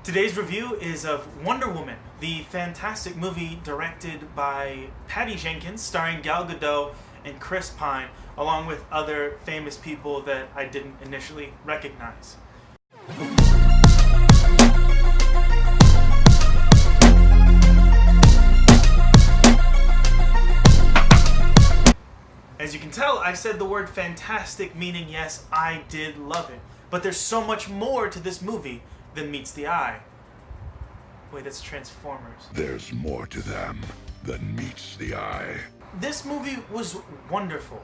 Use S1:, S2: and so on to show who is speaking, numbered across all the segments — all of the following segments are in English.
S1: Today's review is of Wonder Woman, the fantastic movie directed by Patty Jenkins, starring Gal Gadot and Chris Pine, along with other famous people that I didn't initially recognize. As you can tell, I said the word fantastic, meaning yes, I did love it. But there's so much more to this movie than meets the eye. Wait, that's Transformers.
S2: There's more to them than meets the eye.
S1: This movie was wonderful.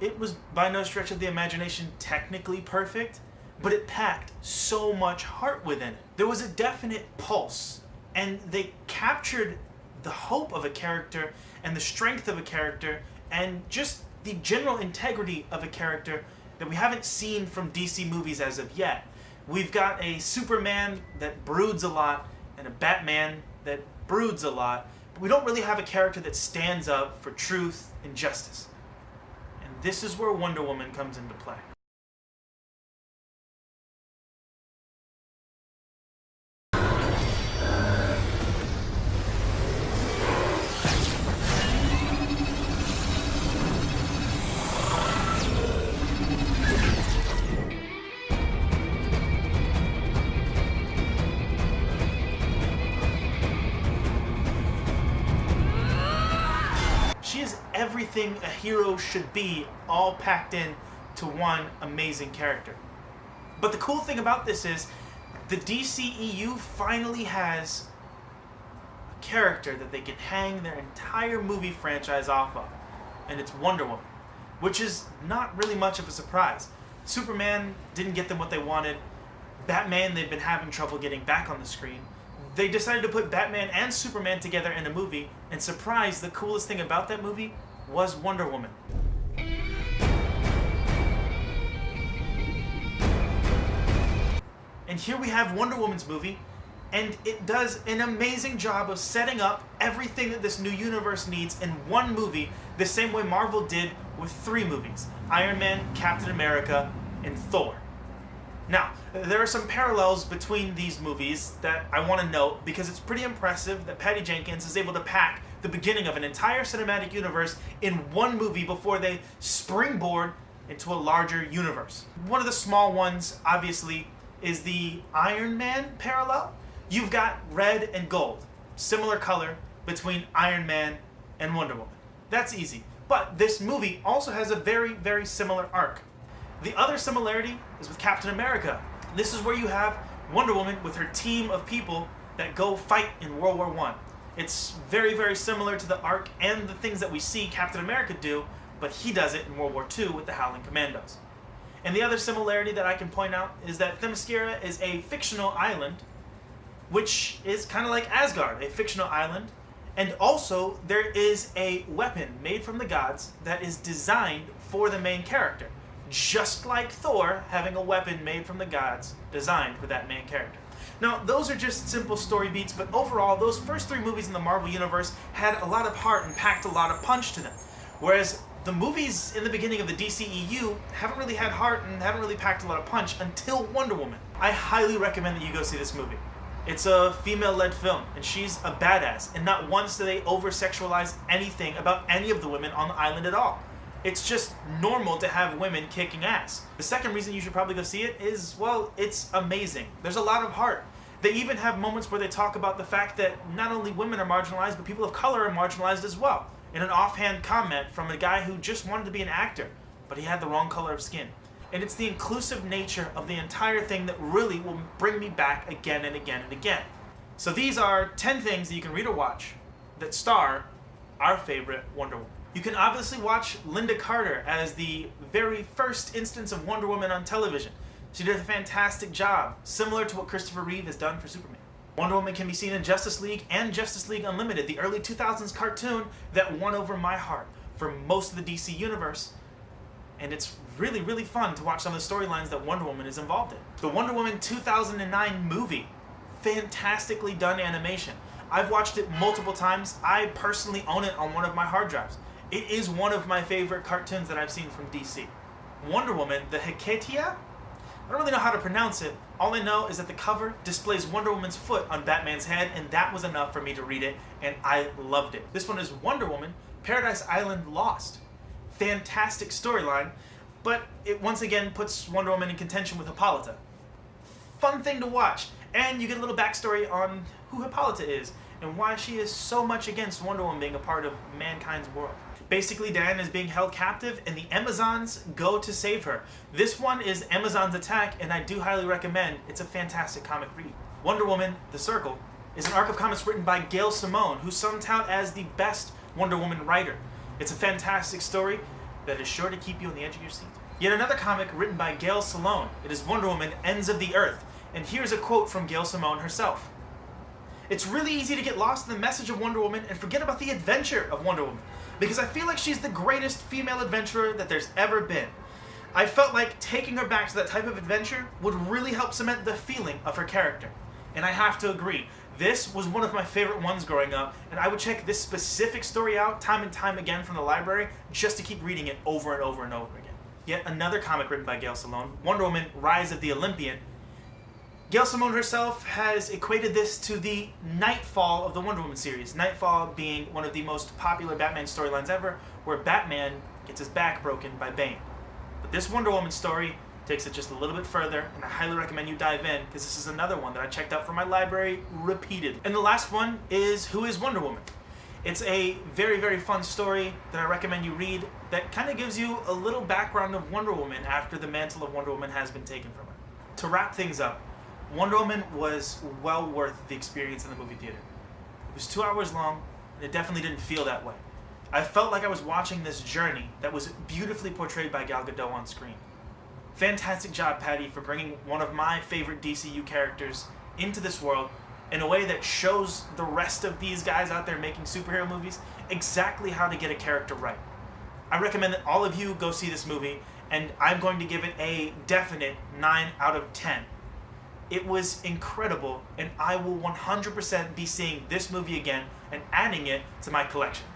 S1: It was by no stretch of the imagination technically perfect, but it packed so much heart within it. There was a definite pulse, and they captured the hope of a character and the strength of a character and just the general integrity of a character that we haven't seen from DC movies as of yet. We've got a Superman that broods a lot and a Batman that broods a lot, but we don't really have a character that stands up for truth and justice. And this is where Wonder Woman comes into play. She is everything a hero should be, all packed in to one amazing character. But the cool thing about this is the DCEU finally has a character that they can hang their entire movie franchise off of, and it's Wonder Woman, which is not really much of a surprise. Superman didn't get them what they wanted. Batman, they've been having trouble getting back on the screen. They decided to put Batman and Superman together in a movie, and surprise, the coolest thing about that movie was Wonder Woman. And here we have Wonder Woman's movie, and it does an amazing job of setting up everything that this new universe needs in one movie, the same way Marvel did with 3 movies: Iron Man, Captain America, and Thor. Now, there are some parallels between these movies that I want to note because it's pretty impressive that Patty Jenkins is able to pack the beginning of an entire cinematic universe in one movie before they springboard into a larger universe. One of the small ones, obviously, is the Iron Man parallel. You've got red and gold, similar color between Iron Man and Wonder Woman. That's easy. But this movie also has a very, very similar arc. The other similarity is with Captain America. This is where you have Wonder Woman with her team of people that go fight in World War I. It's very, very similar to the arc and the things that we see Captain America do, but he does it in World War II with the Howling Commandos. And the other similarity that I can point out is that Themyscira is a fictional island, which is kind of like Asgard, a fictional island. And also, there is a weapon made from the gods that is designed for the main character. Just like Thor having a weapon made from the gods designed for that main character. Now, those are just simple story beats, but overall, those first 3 movies in the Marvel Universe had a lot of heart and packed a lot of punch to them. Whereas the movies in the beginning of the DCEU haven't really had heart and haven't really packed a lot of punch until Wonder Woman. I highly recommend that you go see this movie. It's a female-led film, and she's a badass, and not once do they over-sexualize anything about any of the women on the island at all. It's just normal to have women kicking ass. The second reason you should probably go see it is, well, it's amazing. There's a lot of heart. They even have moments where they talk about the fact that not only women are marginalized, but people of color are marginalized as well. In an offhand comment from a guy who just wanted to be an actor, but he had the wrong color of skin. And it's the inclusive nature of the entire thing that really will bring me back again and again and again. So these are 10 things that you can read or watch that star our favorite Wonder Woman. You can obviously watch Linda Carter as the very first instance of Wonder Woman on television. She did a fantastic job, similar to what Christopher Reeve has done for Superman. Wonder Woman can be seen in Justice League and Justice League Unlimited, the early 2000s cartoon that won over my heart for most of the DC universe. And it's really, really fun to watch some of the storylines that Wonder Woman is involved in. The Wonder Woman 2009 movie, fantastically done animation. I've watched it multiple times. I personally own it on one of my hard drives. It is one of my favorite cartoons that I've seen from DC. Wonder Woman, the Hecatia? I don't really know how to pronounce it, All I know is that the cover displays Wonder Woman's foot on Batman's head, and that was enough for me to read it, and I loved it. This one is Wonder Woman, Paradise Island Lost. Fantastic storyline, but it once again puts Wonder Woman in contention with Hippolyta. Fun thing to watch, and you get a little backstory on who Hippolyta is and why she is so much against Wonder Woman being a part of mankind's world. Basically, Diana is being held captive, and the Amazons go to save her. This one is Amazon's Attack, and I do highly recommend. It's a fantastic comic read. Wonder Woman: The Circle is an arc of comics written by Gail Simone, who's some tout as the best Wonder Woman writer. It's a fantastic story that is sure to keep you on the edge of your seat. Yet another comic written by Gail Simone. It is Wonder Woman: Ends of the Earth. And here's a quote from Gail Simone herself. "It's really easy to get lost in the message of Wonder Woman and forget about the adventure of Wonder Woman, because I feel like she's the greatest female adventurer that there's ever been. I felt like taking her back to that type of adventure would really help cement the feeling of her character." And I have to agree. This was one of my favorite ones growing up, and I would check this specific story out time and time again from the library just to keep reading it over and over and over again. Yet another comic written by Gail Simone, Wonder Woman: Rise of the Olympian. Gail Simone herself has equated this to the Nightfall of the Wonder Woman series. Nightfall being one of the most popular Batman storylines ever, where Batman gets his back broken by Bane. But this Wonder Woman story takes it just a little bit further, and I highly recommend you dive in, because this is another one that I checked out from my library repeatedly. And the last one is Who is Wonder Woman? It's a very, very fun story that I recommend you read that kind of gives you a little background of Wonder Woman after the mantle of Wonder Woman has been taken from her. To wrap things up, Wonder Woman was well worth the experience in the movie theater. It was 2 hours long, and it definitely didn't feel that way. I felt like I was watching this journey that was beautifully portrayed by Gal Gadot on screen. Fantastic job, Patty, for bringing one of my favorite DCU characters into this world in a way that shows the rest of these guys out there making superhero movies exactly how to get a character right. I recommend that all of you go see this movie, and I'm going to give it a definite 9 out of 10. It was incredible, and I will 100% be seeing this movie again and adding it to my collection.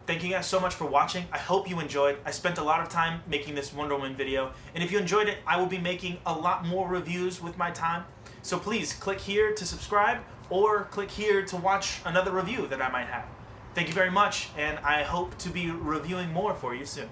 S1: Thank you guys so much for watching. I hope you enjoyed. I spent a lot of time making this Wonder Woman video, and if you enjoyed it, I will be making a lot more reviews with my time. So please click here to subscribe, or click here to watch another review that I might have. Thank you very much, and I hope to be reviewing more for you soon.